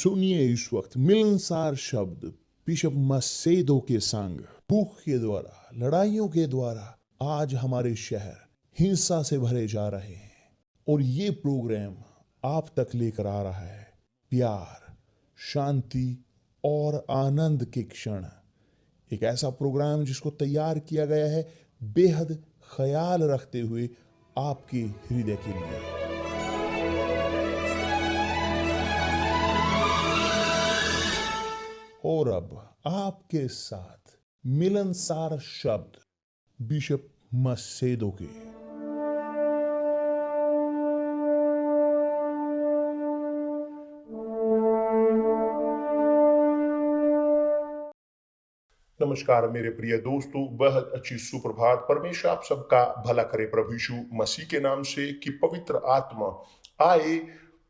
सुनिए इस वक्त मिलनसार शब्द बिशप मसेदो के संग। भूख के द्वारा, लड़ाइयों के द्वारा आज हमारे शहर हिंसा से भरे जा रहे हैं, और ये प्रोग्राम आप तक लेकर आ रहा है प्यार, शांति और आनंद के क्षण। एक ऐसा प्रोग्राम जिसको तैयार किया गया है बेहद ख्याल रखते हुए आपके हृदय के लिए। और अब आपके साथ मिलनसार शब्द बिशप मसेदो के। नमस्कार मेरे प्रिय दोस्तों, बहुत अच्छी सुप्रभात। परमेश्वर आप सबका भला करे प्रभु यीशु मसीह के नाम से कि पवित्र आत्मा आए,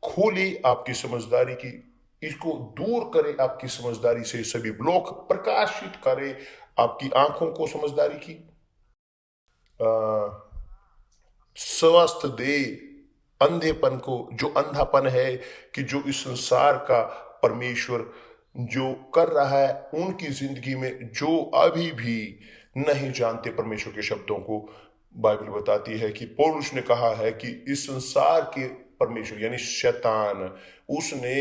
खोले आपकी समझदारी की, इसको दूर करे आपकी समझदारी से, सभी ब्लॉक प्रकाशित करे आपकी आंखों को समझदारी की, स्वस्थ दे अंधेपन को, जो अंधापन है कि जो इस संसार का परमेश्वर जो कर रहा है उनकी जिंदगी में, जो अभी भी नहीं जानते परमेश्वर के शब्दों को। बाइबल बताती है कि पौलुस ने कहा है कि इस संसार के परमेश्वर यानी शैतान, उसने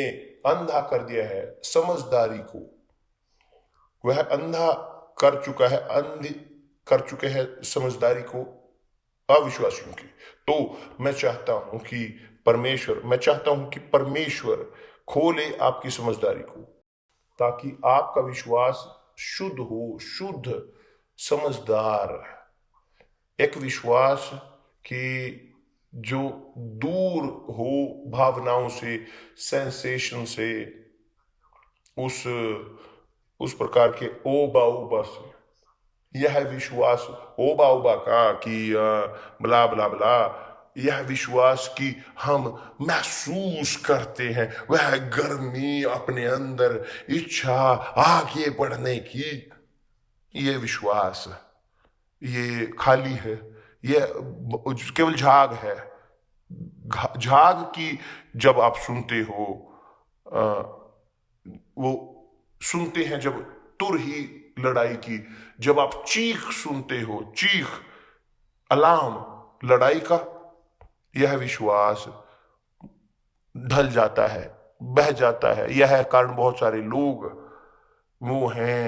अंधा कर दिया है समझदारी को। वह अंधा कर चुका है, अंधे कर चुके हैं समझदारी को अविश्वासियों की। तो मैं चाहता हूं कि परमेश्वर खोले आपकी समझदारी को, ताकि आपका विश्वास शुद्ध हो, शुद्ध समझदार, एक विश्वास कि जो दूर हो भावनाओं से, सेंसेशन से, उस प्रकार के ओबा उबा से। यह विश्वास ओबा उबा का कि ब्ला ब्ला ब्ला, यह विश्वास कि हम महसूस करते हैं वह गर्मी अपने अंदर, इच्छा आगे बढ़ने की, यह विश्वास ये खाली है, यह केवल झाग है। झाग की जब आप सुनते हो, वो सुनते हैं जब तुर ही लड़ाई की, जब आप चीख सुनते हो, चीख अलार्म लड़ाई का, यह विश्वास ढल जाता है, बह जाता है। यह कारण बहुत सारे लोग वो हैं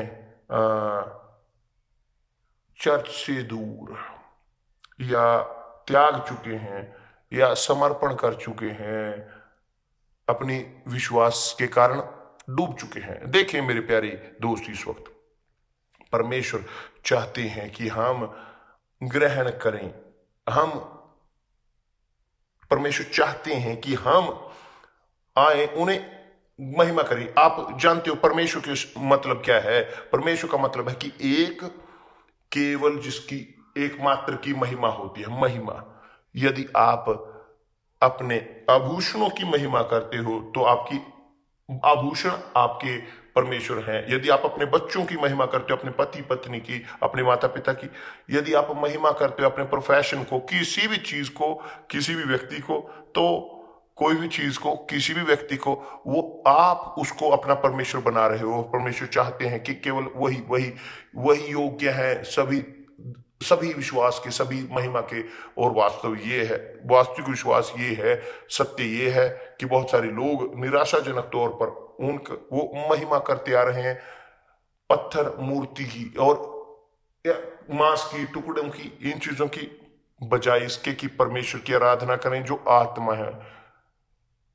चर्च से दूर, या त्याग चुके हैं, या समर्पण कर चुके हैं, अपनी विश्वास के कारण डूब चुके हैं। देखिए मेरे प्यारे दोस्त, इस वक्त परमेश्वर चाहते हैं कि हम ग्रहण करें, परमेश्वर चाहते हैं कि हम आए, उन्हें महिमा करें। आप जानते हो परमेश्वर के मतलब क्या है? परमेश्वर का मतलब है कि एक केवल जिसकी एकमात्र की महिमा होती है, महिमा। यदि आप अपने आभूषणों की महिमा करते हो तो आपकी आभूषण आपके परमेश्वर हैं। यदि आप अपने बच्चों की महिमा करते हो, अपने पति पत्नी की, अपने माता पिता की, यदि आप महिमा करते हो अपने प्रोफेशन को, किसी भी चीज को, किसी भी व्यक्ति को, तो कोई भी चीज को, किसी भी व्यक्ति को, वो आप उसको अपना परमेश्वर बना रहे हो। परमेश्वर चाहते हैं कि केवल वही योग्य है सभी विश्वास के, सभी महिमा के। और वास्तविक विश्वास ये है, सत्य ये है कि बहुत सारे लोग निराशाजनक तौर पर वो महिमा करते आ रहे हैं पत्थर, मूर्ति की और मांस की, टुकड़ों की, इन चीजों की, बजाय इसके कि परमेश्वर की आराधना करें जो आत्मा है।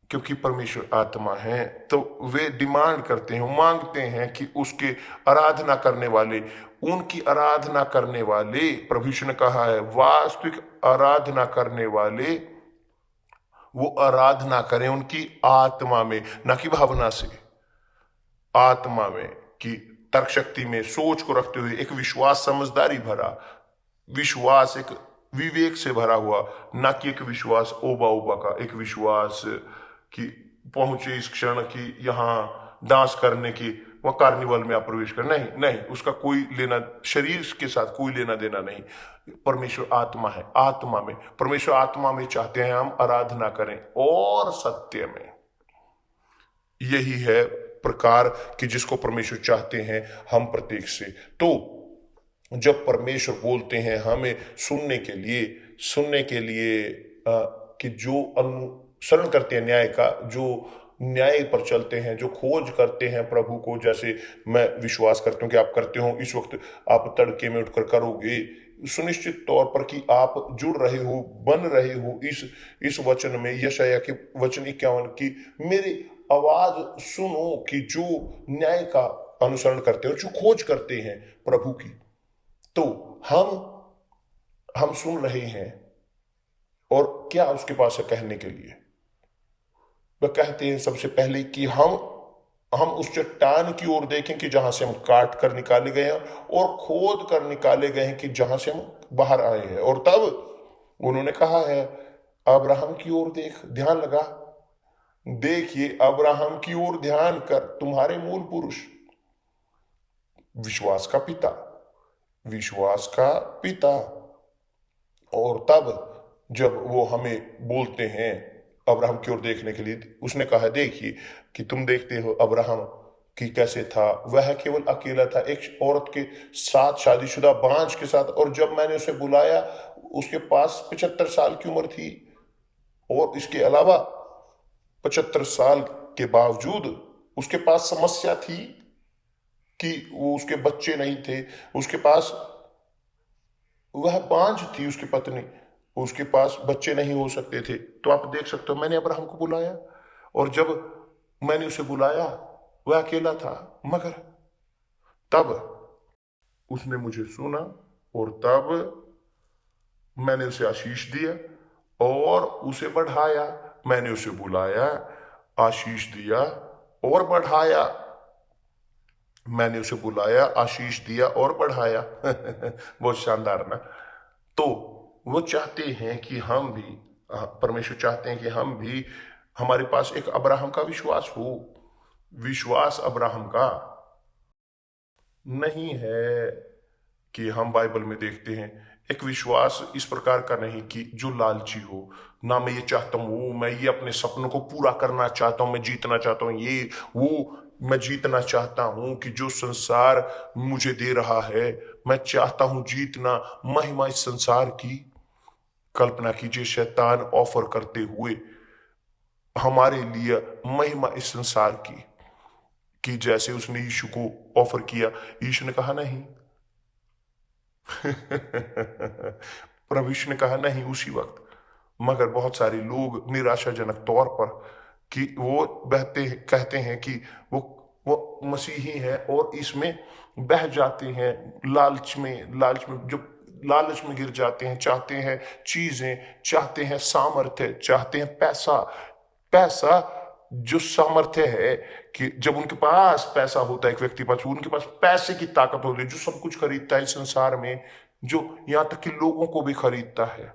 क्योंकि परमेश्वर आत्मा है, तो वे डिमांड करते हैं, मांगते हैं कि उसके आराधना करने वाले, उनकी आराधना करने वाले, प्रभु यीशु ने कहा है वास्तविक आराधना करने वाले वो आराधना करें उनकी आत्मा में, न कि भावना से, आत्मा में, कि तर्क शक्ति में, सोच को रखते हुए, एक विश्वास समझदारी भरा विश्वास, एक विवेक से भरा हुआ, न कि एक विश्वास ओबा ओबा का, एक विश्वास कि पहुंचे इस क्षण की यहाँ डांस करने की, वह कार्निवल में आप प्रवेश कर, नहीं, उसका कोई लेना, शरीर के साथ कोई लेना देना नहीं। परमेश्वर आत्मा है, आत्मा में, परमेश्वर आत्मा में चाहते हैं हम आराधना करें और सत्य में। यही है प्रकार कि जिसको परमेश्वर चाहते हैं हम प्रत्येक से। तो जब परमेश्वर बोलते हैं हमें सुनने के लिए कि जो अनुसरण करते हैं न्याय का, जो न्याय पर चलते हैं, जो खोज करते हैं प्रभु को, जैसे मैं विश्वास करता हूं कि आप करते हो, इस वक्त आप तड़के में उठकर करोगे, सुनिश्चित तौर पर कि आप जुड़ रहे हो, बन रहे हो इस वचन में, यशायाह के वचन 51 की मेरी आवाज सुनो, कि जो न्याय का अनुसरण करते हो, जो खोज करते हैं प्रभु की। तो हम सुन रहे हैं, और क्या उसके पास है कहने के लिए? वह कहते हैं सबसे पहले कि हम उस चट्टान की ओर देखें कि जहां से हम काट कर निकाले गए हैं, और खोद कर निकाले गए हैं कि जहां से हम बाहर आए हैं। और तब उन्होंने कहा है अब्राहम की ओर देख, ध्यान लगा, देखिए अब्राहम की ओर ध्यान कर, तुम्हारे मूल पुरुष, विश्वास का पिता। और तब जब वो हमें बोलते हैं अब्राहम की ओर देखने के लिए, उसने कहा देखिए कि तुम देखते हो अब्राहम कि कैसे था, वह केवल अकेला था एक औरत के साथ, शादीशुदा बांझ के साथ, और जब मैंने उसे बुलाया उसके पास 75 साल की उम्र थी, और इसके अलावा 75 साल के बावजूद उसके पास समस्या थी कि वो उसके बच्चे नहीं थे, उसके पास, वह बांझ थी उसकी पत्नी, उसके पास बच्चे नहीं हो सकते थे। तो आप देख सकते हो, मैंने अब्राहम को बुलाया, और जब मैंने उसे बुलाया वह अकेला था, मगर तब उसने मुझे सुना, और तब मैंने उसे आशीष दिया और उसे बढ़ाया। मैंने उसे बुलाया, आशीष दिया और बढ़ाया। मैंने उसे बुलाया, आशीष दिया और बढ़ाया। बहुत शानदार ना। तो वो चाहते हैं कि हम भी, परमेश्वर चाहते हैं कि हम भी, हमारे पास एक अब्राहम का विश्वास हो। विश्वास अब्राहम का नहीं है कि हम बाइबल में देखते हैं, एक विश्वास इस प्रकार का नहीं कि जो लालची हो, ना मैं ये चाहता हूँ, मैं ये अपने सपनों को पूरा करना चाहता हूँ, मैं जीतना चाहता हूँ, ये वो मैं जीतना चाहता हूँ कि जो संसार मुझे दे रहा है, मैं चाहता हूँ जीतना। महिमा इस संसार की कल्पना कीजिए, शैतान ऑफर करते हुए हमारे लिए महिमा इस संसार की, कि जैसे उसने यीशु को ऑफर किया, यीशु ने कहा नहीं। प्रभु यीशु ने कहा नहीं उसी वक्त। मगर बहुत सारे लोग निराशाजनक तौर पर कि वो कहते हैं कि वो मसीही है, और इसमें बह जाते हैं, लालच में जो लालच में गिर जाते हैं, चाहते हैं चीजें, चाहते हैं सामर्थ्य, चाहते हैं पैसा। जो सामर्थ्य है कि जब उनके पास पैसा होता है, एक व्यक्ति पास, उनके पास पैसे की ताकत होती है, जो सब कुछ खरीदता है इस संसार में, जो यहां तक कि लोगों को भी खरीदता है,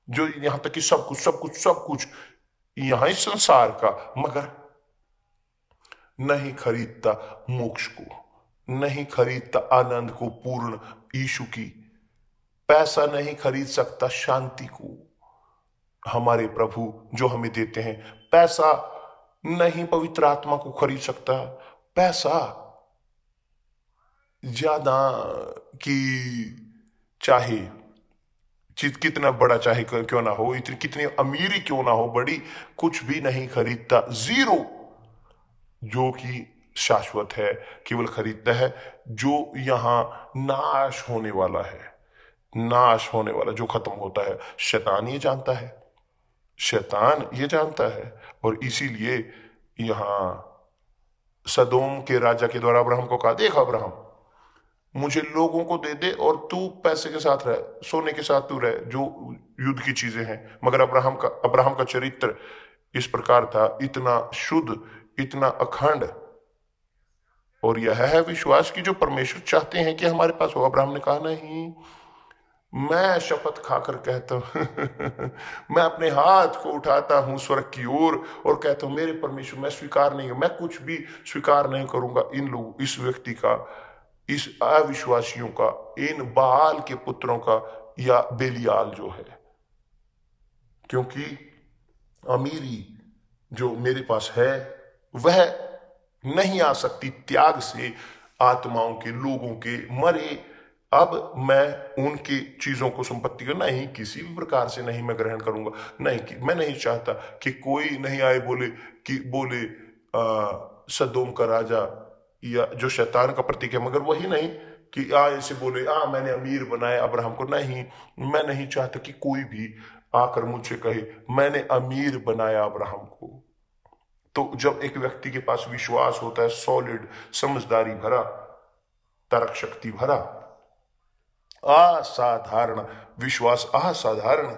जो यहां तक कि सब कुछ यहां इस संसार का, मगर नहीं खरीदता मोक्ष को, नहीं खरीदता आनंद को, पूर्ण यीशु की। पैसा नहीं खरीद सकता शांति को, हमारे प्रभु जो हमें देते हैं। पैसा नहीं पवित्र आत्मा को खरीद सकता। पैसा ज्यादा कि चाहे चीज कितना बड़ा चाहे क्यों ना हो, इतनी कितनी अमीरी क्यों ना हो बड़ी, कुछ भी नहीं खरीदता। जीरो जो कि शाश्वत है केवल खरीदता है जो यहां नाश होने वाला है, नाश होने वाला जो खत्म होता है। शैतान ये जानता है, शैतान ये जानता है, और इसीलिए यहां सदोम के राजा के द्वारा अब्राहम को कहा, देख अब्राहम, मुझे लोगों को दे दे और तू पैसे के साथ रह, सोने के साथ तू रह, जो युद्ध की चीजें हैं। मगर अब्राहम का चरित्र इस प्रकार था, इतना शुद्ध, इतना अखंड, और यह है विश्वास की जो परमेश्वर चाहते हैं कि हमारे पास हो। अब्राहम ने कहा नहीं, मैं शपथ खाकर कहता हूं मैं अपने हाथ को उठाता हूं स्वर्ग की ओर और कहता हूं, मेरे परमेश्वर, मैं स्वीकार नहीं, मैं कुछ भी स्वीकार नहीं करूंगा इन लोग, इस व्यक्ति का, इस अविश्वासियों का, इन बाल के पुत्रों का, या बेलियाल जो है, क्योंकि अमीरी जो मेरे पास है वह नहीं आ सकती त्याग से आत्माओं के, लोगों के मरे। अब मैं उनकी चीजों को, संपत्ति को नहीं, किसी भी प्रकार से नहीं मैं ग्रहण करूंगा। नहीं कि मैं नहीं चाहता कि कोई नहीं आए बोले सदोम का राजा या जो शैतान का प्रतीक है, मगर वही नहीं कि आए से बोले मैंने अमीर बनाया अब्राहम को। नहीं, मैं नहीं चाहता कि कोई भी आकर मुझसे कहे मैंने अमीर बनाया अब्राहम को। तो जब एक व्यक्ति के पास विश्वास होता है, सॉलिड, समझदारी भरा, तर्क शक्ति भरा, असाधारण विश्वास, असाधारण,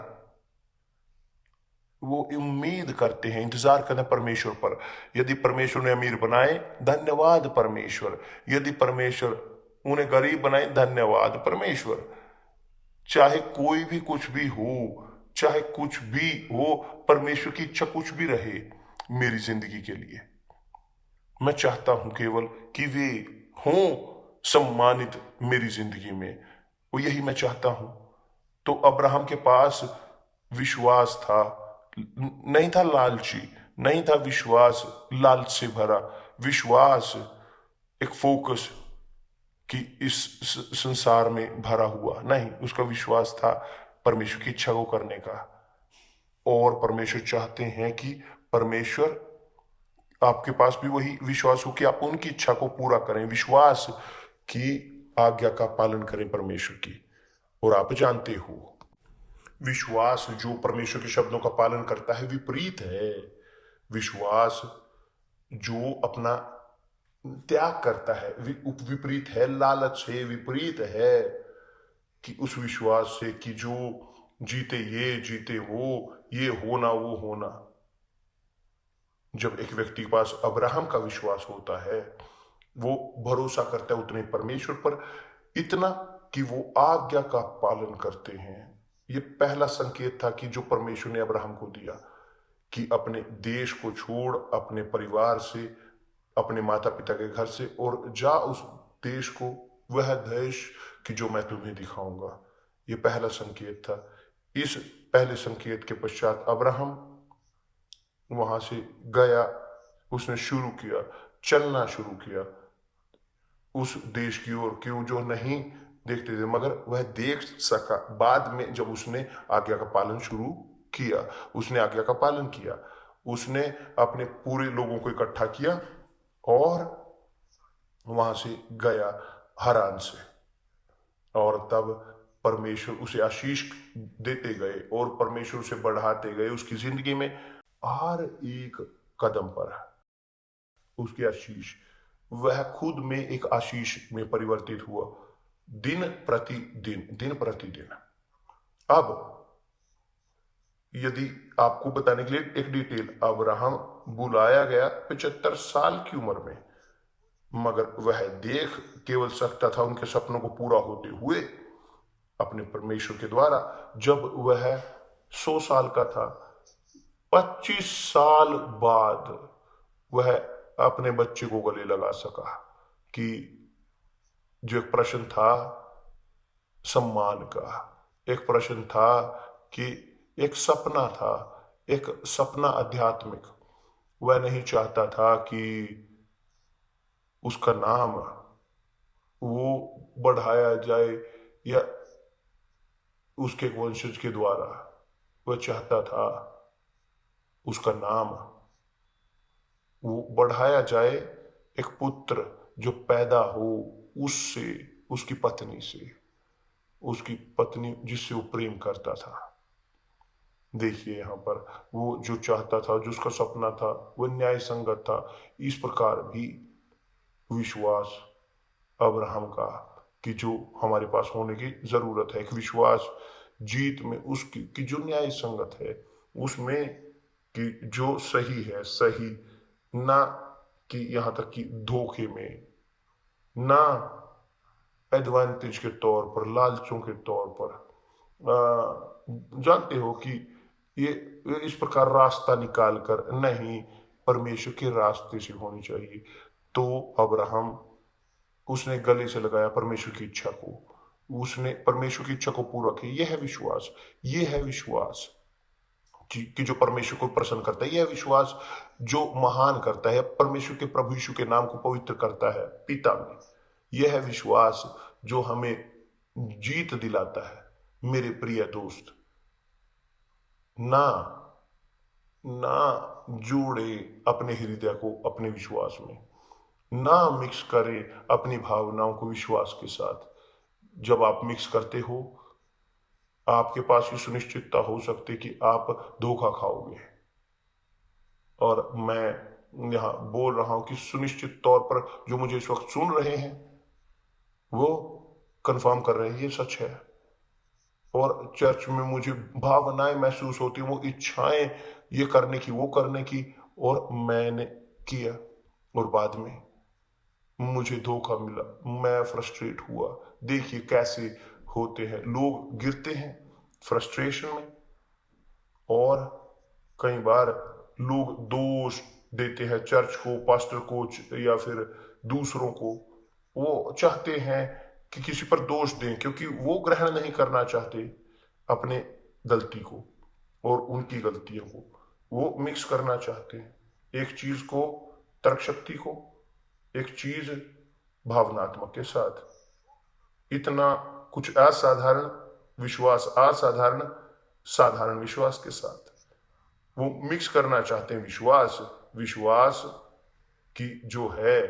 वो उम्मीद करते हैं, इंतजार करते हैं परमेश्वर पर। यदि परमेश्वर ने अमीर बनाए, धन्यवाद परमेश्वर। यदि परमेश्वर उन्हें गरीब बनाए, धन्यवाद परमेश्वर। चाहे कोई भी कुछ भी हो, चाहे कुछ भी हो, परमेश्वर की इच्छा कुछ भी रहे मेरी जिंदगी के लिए, मैं चाहता हूं केवल कि वे हों सम्मानित मेरी जिंदगी में। वो यही मैं चाहता हूं। तो अब्राहम के पास विश्वास था, नहीं था लालची, नहीं था विश्वास लालच से भरा, विश्वास एक फोकस कि इस संसार में भरा हुआ नहीं, उसका विश्वास था परमेश्वर की इच्छा को करने का। और परमेश्वर चाहते हैं कि परमेश्वर आपके पास भी वही विश्वास हो कि आप उनकी इच्छा को पूरा करें, विश्वास की आज्ञा का पालन करें परमेश्वर की। और आप जानते हो, विश्वास जो परमेश्वर के शब्दों का पालन करता है विपरीत है। विश्वास जो अपना त्याग करता है विपरीत है, लालच से विपरीत है कि उस विश्वास से कि जो जीते ये जीते वो, ये होना वो होना। जब एक व्यक्ति के पास अब्राहम का विश्वास होता है, वो भरोसा करता है उतने परमेश्वर पर, इतना कि वो आज्ञा का पालन करते हैं। ये पहला संकेत था कि जो परमेश्वर ने अब्राहम को दिया कि अपने देश को छोड़, अपने परिवार से, अपने माता पिता के घर से, और जा उस देश को, वह देश कि जो मैं तुम्हें दिखाऊंगा। ये पहला संकेत था। इस पहले संकेत के पश्चात अब्राहम वहां से गया, उसने शुरू किया, चलना शुरू किया उस देश की ओर, क्यों जो नहीं देखते थे, मगर वह देख सका बाद में जब उसने आज्ञा का पालन शुरू किया। उसने आज्ञा का पालन किया, उसने अपने पूरे लोगों को इकट्ठा किया और वहां से गया हरान से। और तब परमेश्वर उसे आशीष देते गए और परमेश्वर उसे बढ़ाते गए उसकी जिंदगी में। हर एक कदम पर उसकी आशीष, वह खुद में एक आशीष में परिवर्तित हुआ, दिन प्रतिदिन, दिन प्रतिदिन। अब यदि आपको बताने के लिए एक डिटेल, अब्राहम बुलाया गया 75 साल की उम्र में, मगर वह देख केवल सकता था उनके सपनों को पूरा होते हुए अपने परमेश्वर के द्वारा। जब वह 100 साल का था, 25 साल बाद वह अपने बच्चे को गले लगा सका। कि जो एक प्रश्न था सम्मान का, एक प्रश्न था कि एक सपना था, एक सपना आध्यात्मिक, वह नहीं चाहता था कि उसका नाम वो बढ़ाया जाए या उसके वंशज के द्वारा। वह चाहता था उसका नाम वो बढ़ाया जाए, एक पुत्र जो पैदा हो उससे, उसकी पत्नी से, उसकी पत्नी जिससे वो प्रेम करता था। देखिए यहां पर वो जो चाहता था, जो उसका सपना था, वो न्याय संगत था। इस प्रकार भी विश्वास अब्राहम का कि जो हमारे पास होने की जरूरत है, एक विश्वास जीत में उसकी कि जो न्याय संगत है, उसमें कि जो सही है सही, ना कि यहां तक कि धोखे में, ना एडवांटेज के तौर पर, लालचों के तौर पर। जानते हो कि ये इस प्रकार रास्ता निकाल कर नहीं, परमेश्वर के रास्ते से होनी चाहिए। तो अब्राहम, उसने गले से लगाया परमेश्वर की इच्छा को, उसने परमेश्वर की इच्छा को पूरा किया। यह है विश्वास, यह है विश्वास। कि जो परमेश्वर को प्रसन्न करता है, यह विश्वास जो महान करता है, परमेश्वर के प्रभु यीशु के नाम को पवित्र करता है पिता में, यह है विश्वास जो हमें जीत दिलाता है। मेरे प्रिय दोस्त, ना ना जोड़े अपने हृदय को अपने विश्वास में, ना मिक्स करे अपनी भावनाओं को विश्वास के साथ। जब आप मिक्स करते हो, आपके पास ये सुनिश्चितता हो सकती कि आप धोखा खाओगे। और मैं यहां बोल रहा हूं कि सुनिश्चित तौर पर जो मुझे इस वक्त सुन रहे हैं वो कंफर्म कर रहे हैं, ये सच है। और चर्च में मुझे भावनाएं महसूस होती, वो इच्छाएं ये करने की वो करने की, और मैंने किया और बाद में मुझे धोखा मिला, मैं फ्रस्ट्रेट हुआ। देखिए कैसे होते हैं लोग, गिरते हैं फ्रस्ट्रेशन में, और कई बार लोग दोष देते हैं चर्च को, पास्टर को या फिर दूसरों को। वो चाहते हैं कि किसी पर दोष दें क्योंकि वो ग्रहण नहीं करना चाहते अपने गलती को और उनकी गलतियों को। वो मिक्स करना चाहते हैं एक चीज को तर्क शक्ति को, एक चीज भावनात्मक के साथ। इतना कुछ असाधारण विश्वास असाधारण साधारण विश्वास के साथ वो मिक्स करना चाहते हैं। विश्वास की जो है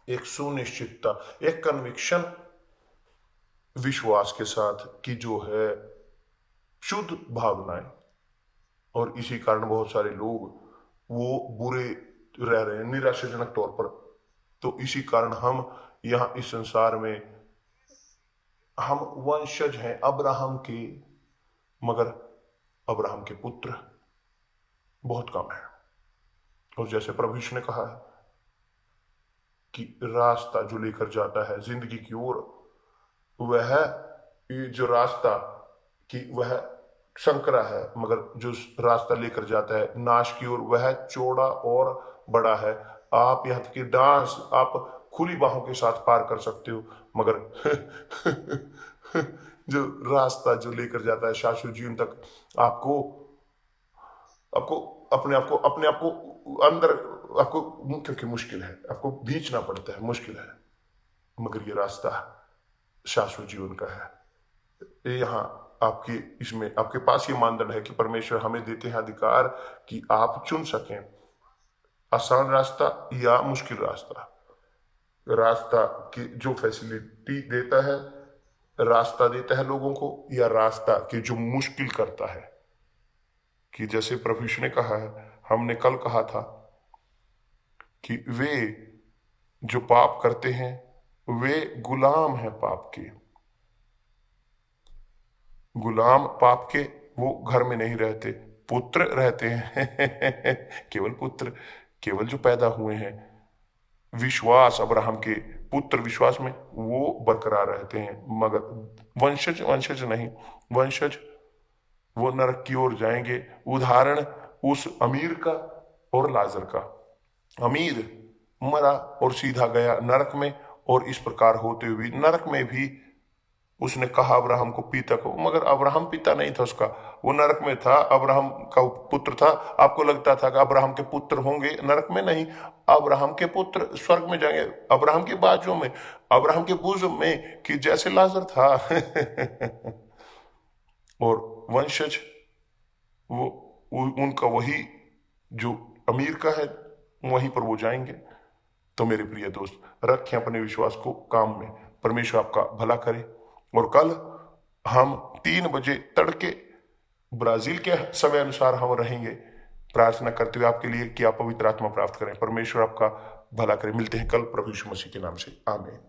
एक सुनिश्चितता, एक कन्विक्शन विश्वास के साथ की जो है शुद्ध भावनाएं। और इसी कारण बहुत सारे लोग वो बुरे रह रहे हैं निराशाजनक तौर पर। तो इसी कारण हम यहां इस संसार में हम वंशज हैं अब्राहम के, मगर अब्राहम के पुत्र बहुत कम है। और जैसे प्रभु यीशु ने कहा है कि रास्ता जो लेकर जाता है जिंदगी की ओर, वह जो रास्ता की वह संकरा है, मगर जो रास्ता लेकर जाता है नाश की ओर वह चौड़ा और बड़ा है। आप यहाँ तक कि डांस आप खुली बाहों के साथ पार कर सकते हो, मगर जो रास्ता जो लेकर जाता है शाश्वत जीवन तक, आपको अपने आप को अंदर आपको, क्योंकि मुश्किल है, आपको भींचना पड़ता है, मुश्किल है, मगर ये रास्ता शाश्वत जीवन का है। यहाँ आपके इसमें आपके पास ये मानदंड है कि परमेश्वर हमें देते हैं अधिकार कि आप चुन सकें आसान रास्ता या मुश्किल रास्ता। रास्ता की जो फैसिलिटी देता है, रास्ता देता है लोगों को, या रास्ता की जो मुश्किल करता है। कि जैसे प्रभु यीशु ने कहा है, हमने कल कहा था कि वे जो पाप करते हैं वे गुलाम हैं पाप के। गुलाम पाप के वो घर में नहीं रहते, पुत्र रहते हैं केवल पुत्र, केवल जो पैदा हुए हैं विश्वास अब्राहम के पुत्र विश्वास में वो बरकरार रहते हैं, मगर वंशज नहीं। वंशज वो नरक की ओर जाएंगे। उदाहरण उस अमीर का और लाजर का। अमीर मरा और सीधा गया नरक में, और इस प्रकार होते हुए नरक में भी उसने कहा अब्राहम को पिता को, मगर अब्राहम पिता नहीं था उसका, वो नरक में था, अब्राहम का पुत्र था। आपको लगता था कि अब्राहम के पुत्र होंगे नरक में, नहीं, अब्राहम के पुत्र स्वर्ग में जाएंगे, अब्राहम के बाजू में, अब्राहम के बोझम में, कि जैसे लाजर था और वंशज वो उनका वही जो अमीर का है वहीं पर वो जाएंगे। तो मेरे प्रिय दोस्त, रखें अपने विश्वास को काम में। परमेश्वर आपका भला करे। और कल हम 3 बजे तड़के ब्राजील के समय अनुसार हम रहेंगे, प्रार्थना करते हुए आपके लिए कि आप पवित्र आत्मा प्राप्त करें। परमेश्वर आपका भला करे। मिलते हैं कल प्रभु यीशु मसीह के नाम से, आमीन।